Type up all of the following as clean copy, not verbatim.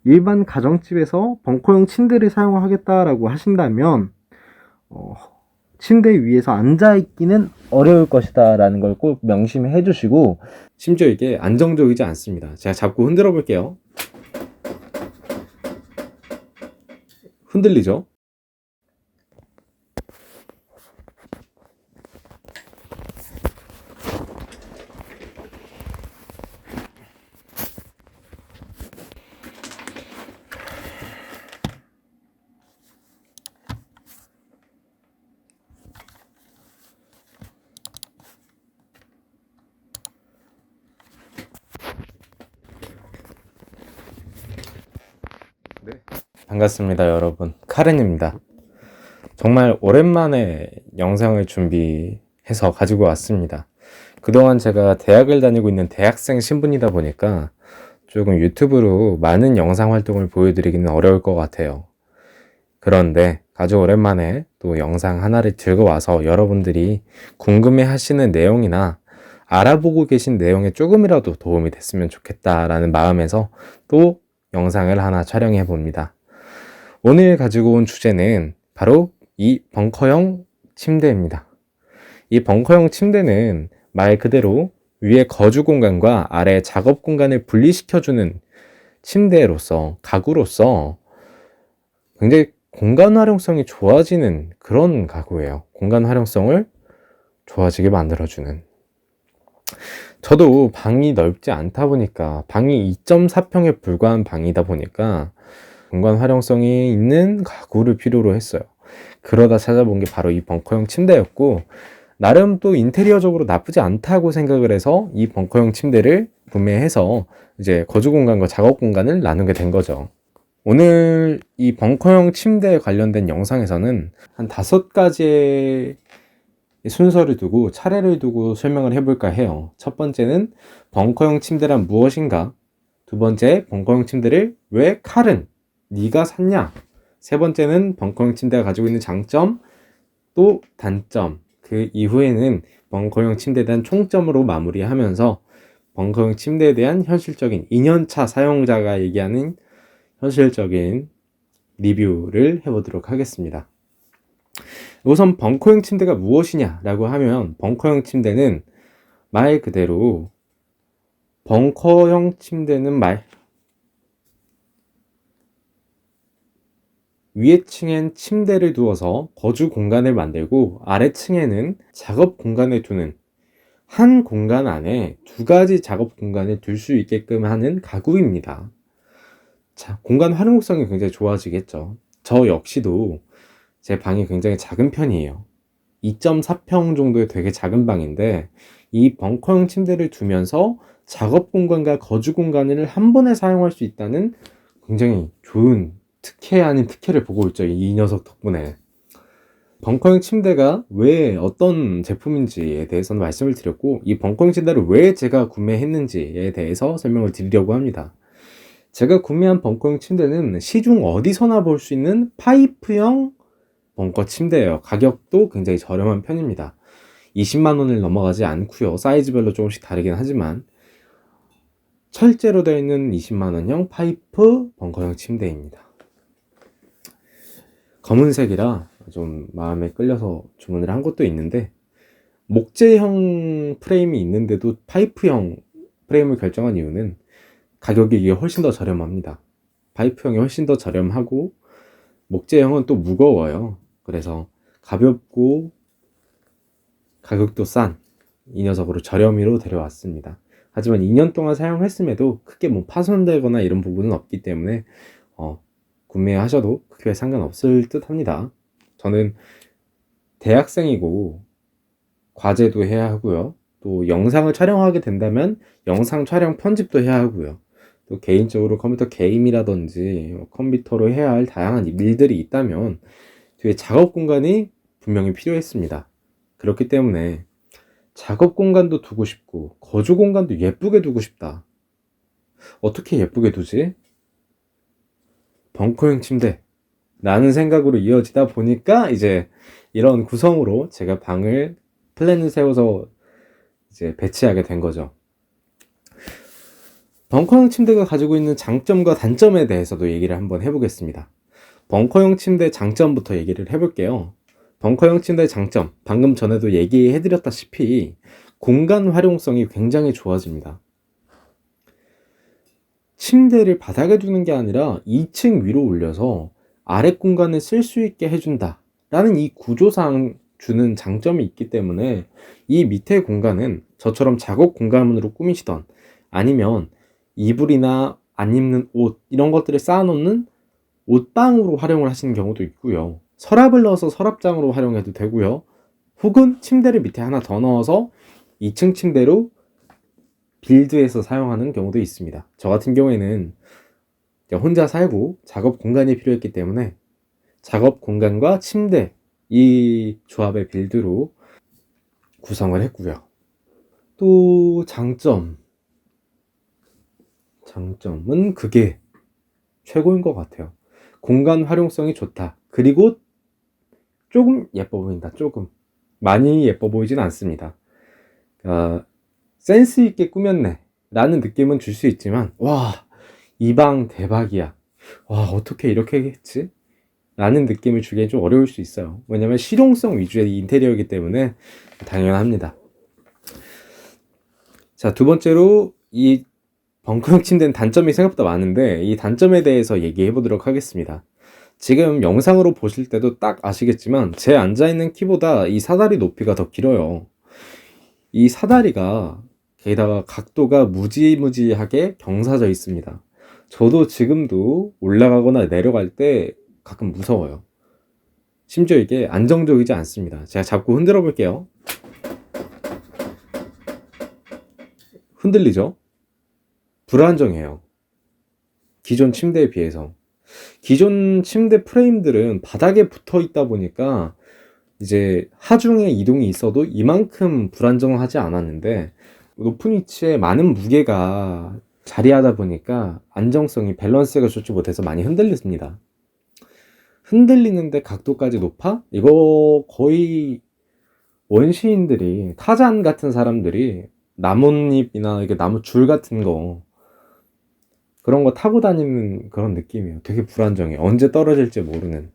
일반 가정집에서 벙커형 침대를 사용하겠다라고 하신다면 침대 위에서 앉아있기는 어려울 것이다 라는 걸 꼭 명심해 주시고, 심지어 이게 안정적이지 않습니다. 제가 잡고 흔들어 볼게요. 흔들리죠? 네. 반갑습니다, 여러분. 카렌입니다. 정말 오랜만에 영상을 준비해서 가지고 왔습니다. 그동안 제가 대학을 다니고 있는 대학생 신분이다 보니까 조금 유튜브로 많은 영상 활동을 보여드리기는 어려울 것 같아요. 그런데 아주 오랜만에 또 영상 하나를 들고 와서 여러분들이 궁금해 하시는 내용이나 알아보고 계신 내용에 조금이라도 도움이 됐으면 좋겠다라는 마음에서 또 영상을 하나 촬영해 봅니다. 오늘 가지고 온 주제는 바로 이 벙커형 침대입니다. 이 벙커형 침대는 말 그대로 위에 거주 공간과 아래 작업 공간을 분리시켜주는 침대로서, 가구로서 굉장히 공간 활용성이 좋아지는 그런 가구예요. 공간 활용성을 좋아지게 만들어주는. 저도 방이 넓지 않다 보니까, 방이 2.4평에 불과한 방이다 보니까 공간 활용성이 있는 가구를 필요로 했어요. 그러다 찾아본 게 바로 이 벙커형 침대였고, 나름 또 인테리어적으로 나쁘지 않다고 생각을 해서 이 벙커형 침대를 구매해서 이제 거주 공간과 작업 공간을 나누게 된 거죠. 오늘 이 벙커형 침대에 관련된 영상에서는 한 5가지의 순서를 두고, 차례를 두고 설명을 해볼까 해요. 첫 번째는 벙커형 침대란 무엇인가? 두 번째, 벙커형 침대를 왜 칼은 네가 샀냐? 세 번째는 벙커형 침대가 가지고 있는 장점, 또 단점, 그 이후에는 벙커형 침대에 대한 총점으로 마무리하면서 벙커형 침대에 대한 현실적인 2년차 사용자가 얘기하는 현실적인 리뷰를 해보도록 하겠습니다. 우선 벙커형 침대가 무엇이냐라고 하면, 벙커형 침대는 말 그대로 벙커형 침대는 위에 층엔 침대를 두어서 거주 공간을 만들고 아래층에는 작업 공간을 두는, 한 공간 안에 2가지 작업 공간을 둘 수 있게끔 하는 가구입니다. 자, 공간 활용성이 굉장히 좋아지겠죠. 저 역시도 제 방이 굉장히 작은 편이에요. 2.4평 정도의 되게 작은 방인데, 이 벙커형 침대를 두면서 작업 공간과 거주 공간을 한 번에 사용할 수 있다는 굉장히 좋은 특혜 아닌 특혜를 보고 있죠, 이 녀석 덕분에. 벙커형 침대가 왜 어떤 제품인지에 대해서는 말씀을 드렸고, 이 벙커형 침대를 왜 제가 구매했는지에 대해서 설명을 드리려고 합니다. 제가 구매한 벙커형 침대는 시중 어디서나 볼 수 있는 파이프형 벙커 침대예요. 가격도 굉장히 저렴한 편입니다. 20만 원을 넘어가지 않고요. 사이즈별로 조금씩 다르긴 하지만 철제로 되어 있는 20만 원형 파이프 벙커형 침대입니다. 검은색이라 좀 마음에 끌려서 주문을 한 것도 있는데, 목재형 프레임이 있는데도 파이프형 프레임을 결정한 이유는 가격이 이게 훨씬 더 저렴합니다. 파이프형이 훨씬 더 저렴하고 목재형은 또 무거워요. 그래서 가볍고 가격도 싼 이 녀석으로 저렴이로 데려왔습니다. 하지만 2년 동안 사용했음에도 크게 뭐 파손되거나 이런 부분은 없기 때문에 구매하셔도 크게 상관없을 듯 합니다. 저는 대학생이고 과제도 해야 하고요. 또 영상을 촬영하게 된다면 영상 촬영 편집도 해야 하고요. 또 개인적으로 컴퓨터 게임이라든지 컴퓨터로 해야 할 다양한 일들이 있다면 뒤에 작업 공간이 분명히 필요했습니다. 그렇기 때문에 작업 공간도 두고 싶고 거주 공간도 예쁘게 두고 싶다. 어떻게 예쁘게 두지? 벙커형 침대 라는 생각으로 이어지다 보니까 이제 이런 구성으로 제가 방을 플랜을 세워서 이제 배치하게 된 거죠. 벙커형 침대가 가지고 있는 장점과 단점에 대해서도 얘기를 한번 해보겠습니다. 벙커형 침대 장점부터 얘기를 해볼게요. 벙커형 침대의 장점, 방금 전에도 얘기해드렸다시피 공간 활용성이 굉장히 좋아집니다. 침대를 바닥에 두는 게 아니라 2층 위로 올려서 아랫 공간을 쓸 수 있게 해준다 라는 이 구조상 주는 장점이 있기 때문에 이 밑에 공간은 저처럼 작업 공간으로 꾸미시던 아니면 이불이나 안 입는 옷 이런 것들을 쌓아놓는 옷방으로 활용을 하시는 경우도 있고요. 서랍을 넣어서 서랍장으로 활용해도 되고요. 혹은 침대를 밑에 하나 더 넣어서 2층 침대로 빌드해서 사용하는 경우도 있습니다. 저 같은 경우에는 혼자 살고 작업 공간이 필요했기 때문에 작업 공간과 침대 이 조합의 빌드로 구성을 했고요. 또 장점은 그게 최고인 것 같아요. 공간 활용성이 좋다. 그리고 조금 예뻐 보인다. 조금 많이 예뻐 보이진 않습니다. 센스 있게 꾸몄네 라는 느낌은 줄 수 있지만 와, 이 방 대박이야. 와, 어떻게 이렇게 했지? 라는 느낌을 주기엔 좀 어려울 수 있어요. 왜냐면 실용성 위주의 인테리어이기 때문에 당연합니다. 자, 두 번째로 이 벙커형 침대는 단점이 생각보다 많은데 이 단점에 대해서 얘기해 보도록 하겠습니다. 지금 영상으로 보실 때도 딱 아시겠지만 제 앉아있는 키보다 이 사다리 높이가 더 길어요. 이 사다리가 게다가 각도가 무지무지하게 경사져 있습니다. 저도 지금도 올라가거나 내려갈 때 가끔 무서워요. 심지어 이게 안정적이지 않습니다. 제가 잡고 흔들어 볼게요. 흔들리죠? 불안정해요. 기존 침대에 비해서. 기존 침대 프레임들은 바닥에 붙어 있다 보니까 이제 하중에 이동이 있어도 이만큼 불안정하지 않았는데 높은 위치에 많은 무게가 자리하다 보니까 안정성이 밸런스가 좋지 못해서 많이 흔들립니다. 흔들리는데 각도까지 높아? 이거 거의 원시인들이 타잔 같은 사람들이 나뭇잎이나 이게 나무 줄 같은 거 그런 거 타고 다니는 그런 느낌이에요. 되게 불안정해. 언제 떨어질지 모르는.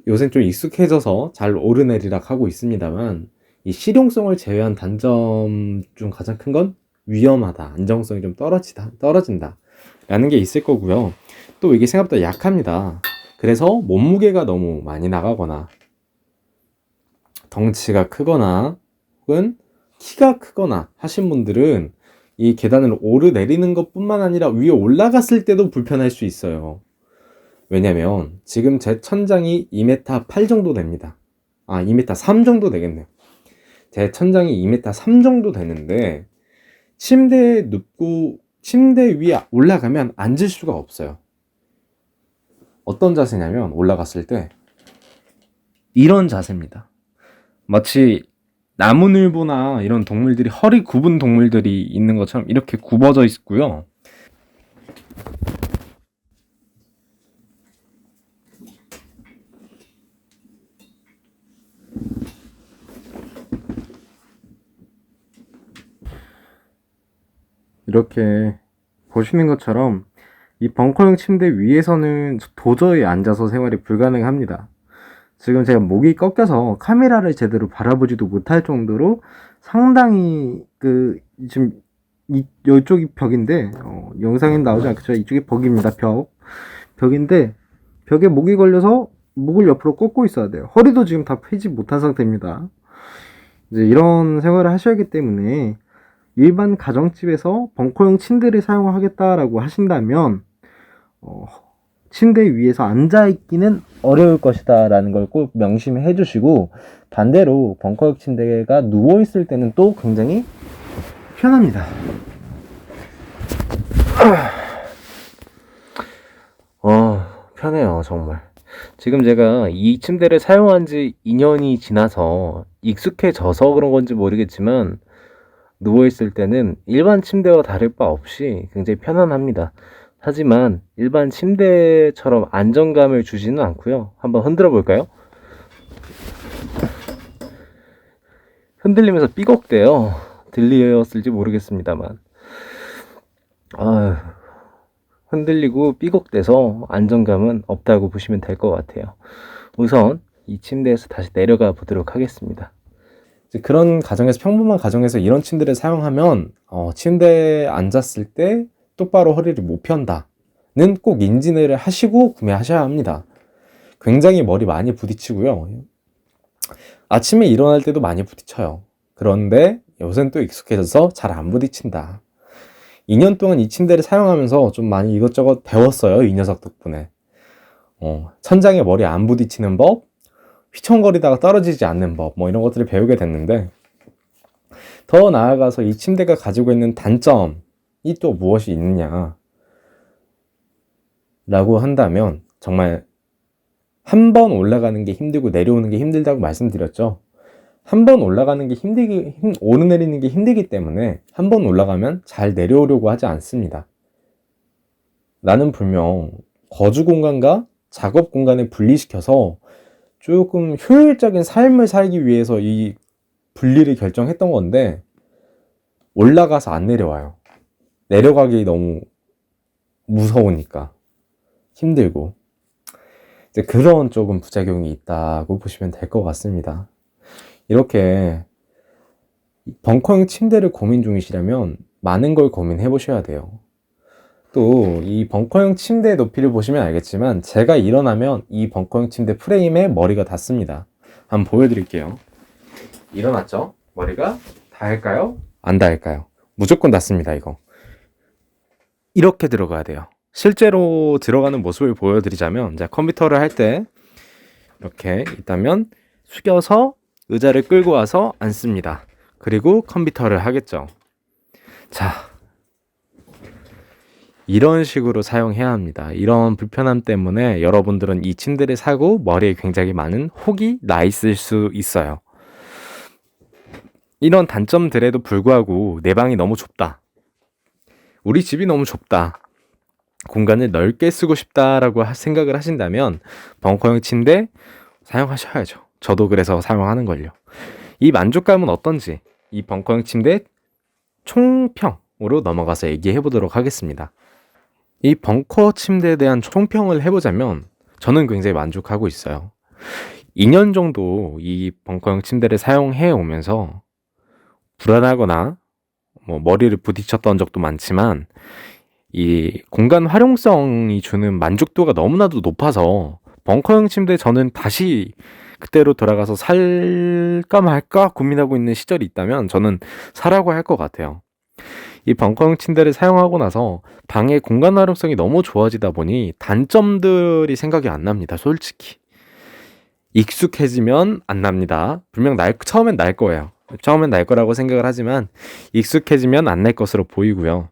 요새 좀 익숙해져서 잘 오르내리락 하고 있습니다만 이 실용성을 제외한 단점 중 가장 큰 건 위험하다. 안정성이 좀 떨어진다. 라는 게 있을 거고요. 또 이게 생각보다 약합니다. 그래서 몸무게가 너무 많이 나가거나 덩치가 크거나 혹은 키가 크거나 하신 분들은 이 계단을 오르내리는 것뿐만 아니라 위에 올라갔을 때도 불편할 수 있어요. 왜냐면 지금 제 천장이 2m 8 정도 됩니다. 2m 3 정도 되겠네요. 제 천장이 2m 3 정도 되는데 침대에 눕고 침대 위에 올라가면 앉을 수가 없어요. 어떤 자세냐면 올라갔을 때 이런 자세입니다. 마치 나무늘보나 이런 동물들이 허리 굽은 동물들이 있는 것처럼 이렇게 굽어져 있고요. 이렇게 보시는 것처럼 이 벙커형 침대 위에서는 도저히 앉아서 생활이 불가능합니다. 지금 제가 목이 꺾여서 카메라를 제대로 바라보지도 못할 정도로 상당히 지금 이쪽이 벽인데 영상엔 나오지 않겠죠. 이쪽이 벽입니다. 벽인데 벽에 목이 걸려서 목을 옆으로 꺾고 있어야 돼요. 허리도 지금 다 펴지 못한 상태입니다. 이제 이런 생활을 하셔야 하기 때문에 일반 가정집에서 벙커형 침대를 사용하겠다라고 하신다면 침대 위에서 앉아있기는 어려울 것이다 라는 걸 꼭 명심해 주시고, 반대로 벙커형 침대가 누워있을 때는 또 굉장히 편합니다. 편해요 정말. 지금 제가 이 침대를 사용한 지 2년이 지나서 익숙해져서 그런 건지 모르겠지만 누워있을 때는 일반 침대와 다를 바 없이 굉장히 편안합니다. 하지만 일반 침대처럼 안정감을 주지는 않고요. 한번 흔들어 볼까요? 흔들리면서 삐걱대요. 들리었을지 모르겠습니다만 아, 흔들리고 삐걱대서 안정감은 없다고 보시면 될 것 같아요. 우선 이 침대에서 다시 내려가 보도록 하겠습니다. 이제 그런 가정에서, 평범한 가정에서 이런 침대를 사용하면 침대에 앉았을 때 똑바로 허리를 못 편다는 꼭 인지를 하시고 구매하셔야 합니다. 굉장히 머리 많이 부딪히고요. 아침에 일어날 때도 많이 부딪혀요. 그런데 요새는 또 익숙해져서 잘 안 부딪힌다. 2년 동안 이 침대를 사용하면서 좀 많이 이것저것 배웠어요. 이 녀석 덕분에. 천장에 머리 안 부딪히는 법, 휘청거리다가 떨어지지 않는 법, 뭐 이런 것들을 배우게 됐는데, 더 나아가서 이 침대가 가지고 있는 단점이 또 무엇이 있느냐 라고 한다면, 정말 한 번 올라가는 게 힘들고 내려오는 게 힘들다고 말씀드렸죠. 한 번 올라가는 게 오르내리는 게 힘들기 때문에 한 번 올라가면 잘 내려오려고 하지 않습니다. 나는 분명 거주 공간과 작업 공간을 분리시켜서 조금 효율적인 삶을 살기 위해서 이 분리를 결정했던 건데, 올라가서 안 내려와요. 내려가기 너무 무서우니까, 힘들고. 이제 그런 조금 부작용이 있다고 보시면 될 것 같습니다. 이렇게 벙커형 침대를 고민 중이시라면 많은 걸 고민해 보셔야 돼요. 또 이 벙커형 침대의 높이를 보시면 알겠지만, 제가 일어나면 이 벙커형 침대 프레임에 머리가 닿습니다. 한번 보여드릴게요. 일어났죠? 머리가 닿을까요? 안 닿을까요? 무조건 닿습니다. 이거 이렇게 들어가야 돼요. 실제로 들어가는 모습을 보여드리자면, 자, 컴퓨터를 할 때 이렇게 있다면 숙여서 의자를 끌고 와서 앉습니다. 그리고 컴퓨터를 하겠죠. 자, 이런 식으로 사용해야 합니다. 이런 불편함 때문에 여러분들은 이 침대를 사고 머리에 굉장히 많은 혹이 나 있을 수 있어요. 이런 단점들에도 불구하고 내 방이 너무 좁다, 우리 집이 너무 좁다, 공간을 넓게 쓰고 싶다라고 생각을 하신다면 벙커형 침대 사용하셔야죠. 저도 그래서 사용하는 걸요. 이 만족감은 어떤지 이 벙커형 침대 총평으로 넘어가서 얘기해 보도록 하겠습니다. 이 벙커 침대에 대한 총평을 해보자면 저는 굉장히 만족하고 있어요. 2년 정도 이 벙커형 침대를 사용해 오면서 불안하거나 뭐 머리를 부딪혔던 적도 많지만, 이 공간 활용성이 주는 만족도가 너무나도 높아서 벙커형 침대 저는 다시 그때로 돌아가서 살까 말까 고민하고 있는 시절이 있다면 저는 사라고 할 것 같아요. 이 벙커형 침대를 사용하고 나서 방의 공간 활용성이 너무 좋아지다 보니 단점들이 생각이 안 납니다. 솔직히 익숙해지면 안 납니다. 분명 처음엔 날 거예요. 처음엔 날 거라고 생각을 하지만 익숙해지면 안 날 것으로 보이고요.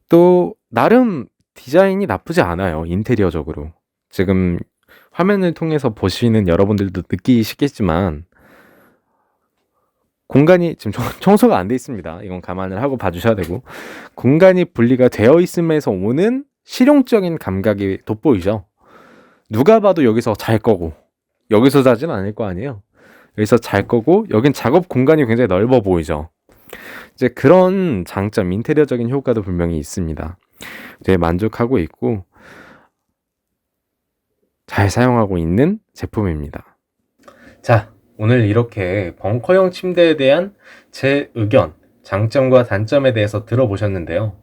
또 나름 디자인이 나쁘지 않아요. 인테리어적으로. 지금 화면을 통해서 보시는 여러분들도 느끼시겠지만 공간이 지금 청소가 안 돼 있습니다. 이건 감안을 하고 봐주셔야 되고, 공간이 분리가 되어 있음에서 오는 실용적인 감각이 돋보이죠. 누가 봐도 여기서 잘 거고 여기서 자진 않을 거 아니에요. 여기서 잘 거고 여긴 작업 공간이 굉장히 넓어 보이죠. 이제 그런 장점, 인테리어적인 효과도 분명히 있습니다. 되게 만족하고 있고 잘 사용하고 있는 제품입니다. 자, 오늘 이렇게 벙커형 침대에 대한 제 의견, 장점과 단점에 대해서 들어보셨는데요.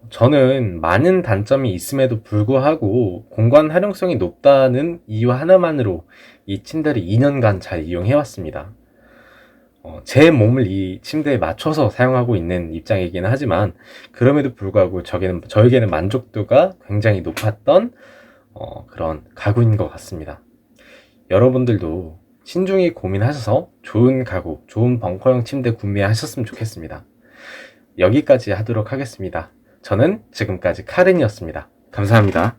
저는 많은 단점이 있음에도 불구하고 공간 활용성이 높다는 이유 하나만으로 이 침대를 2년간 잘 이용해왔습니다. 제 몸을 이 침대에 맞춰서 사용하고 있는 입장이기는 하지만, 그럼에도 불구하고 저에게는 만족도가 굉장히 높았던 그런 가구인 것 같습니다. 여러분들도 신중히 고민하셔서 좋은 가구, 좋은 벙커형 침대 구매하셨으면 좋겠습니다. 여기까지 하도록 하겠습니다. 저는 지금까지 카렌이었습니다. 감사합니다.